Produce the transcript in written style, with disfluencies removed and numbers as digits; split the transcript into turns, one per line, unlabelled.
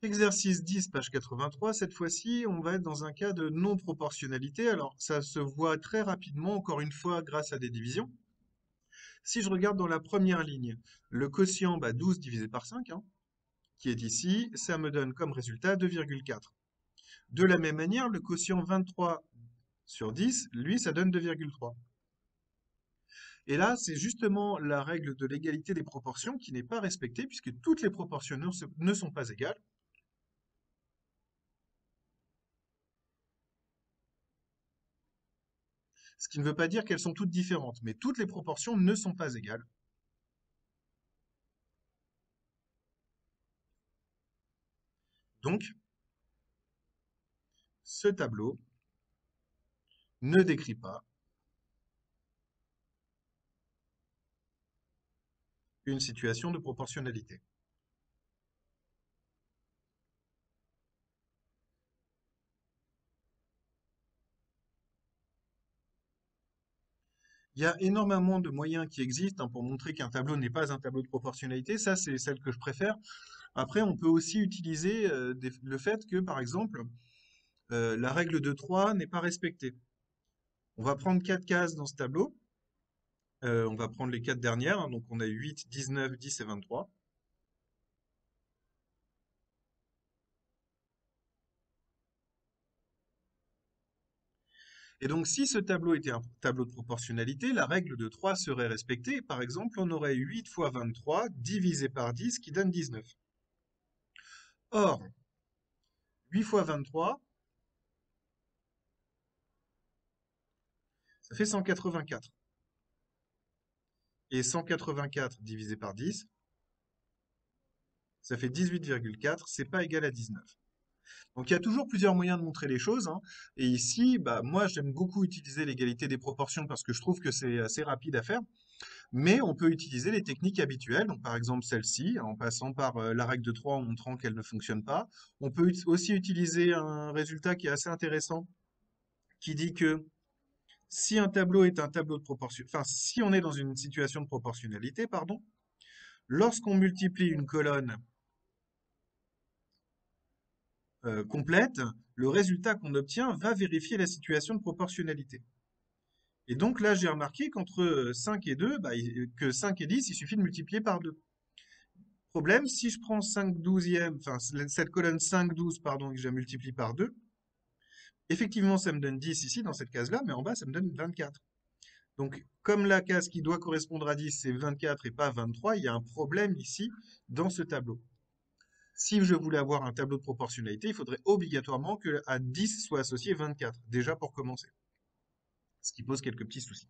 Exercice 10, page 83. Cette fois-ci, on va être dans un cas de non-proportionnalité. Alors, ça se voit très rapidement, encore une fois, grâce à des divisions. Si je regarde dans la première ligne, le quotient 12 divisé par 5, hein, qui est ici, ça me donne comme résultat 2,4. De la même manière, le quotient 23 sur 10, lui, ça donne 2,3. Et là, c'est justement la règle de l'égalité des proportions qui n'est pas respectée, puisque toutes les proportions ne sont pas égales. Ce qui ne veut pas dire qu'elles sont toutes différentes, mais toutes les proportions ne sont pas égales. Donc, ce tableau ne décrit pas une situation de proportionnalité. Il y a énormément de moyens qui existent, hein, pour montrer qu'un tableau n'est pas un tableau de proportionnalité. Ça, c'est celle que je préfère. Après, on peut aussi utiliser le fait que, par exemple, la règle de 3 n'est pas respectée. On va prendre 4 cases dans ce tableau. On va prendre les 4 dernières, hein. Donc on a 8, 19, 10 et 23. Et donc, si ce tableau était un tableau de proportionnalité, la règle de 3 serait respectée. Par exemple, on aurait 8 fois 23 divisé par 10 qui donne 19. Or, 8 fois 23, ça fait 184. Et 184 divisé par 10, ça fait 18,4, c'est pas égal à 19. Donc il y a toujours plusieurs moyens de montrer les choses, hein. Et ici, moi j'aime beaucoup utiliser l'égalité des proportions parce que je trouve que c'est assez rapide à faire. Mais on peut utiliser les techniques habituelles, donc par exemple celle-ci, en passant par la règle de 3 en montrant qu'elle ne fonctionne pas. On peut aussi utiliser un résultat qui est assez intéressant, qui dit que si un tableau est un tableau de proportion, enfin si on est dans une situation de proportionnalité, pardon, lorsqu'on multiplie une colonne complète, le résultat qu'on obtient va vérifier la situation de proportionnalité. Et donc là, j'ai remarqué qu'entre 5 et 2, que 5 et 10, il suffit de multiplier par 2. Problème, si je prends 5 douzièmes, enfin cette colonne 5 12, pardon, et que je la multiplie par 2, effectivement, ça me donne 10 ici, dans cette case-là, mais en bas, ça me donne 24. Donc, comme la case qui doit correspondre à 10, c'est 24 et pas 23, il y a un problème ici, dans ce tableau. Si je voulais avoir un tableau de proportionnalité, il faudrait obligatoirement que à 10 soit associé 24, déjà pour commencer. Ce qui pose quelques petits soucis.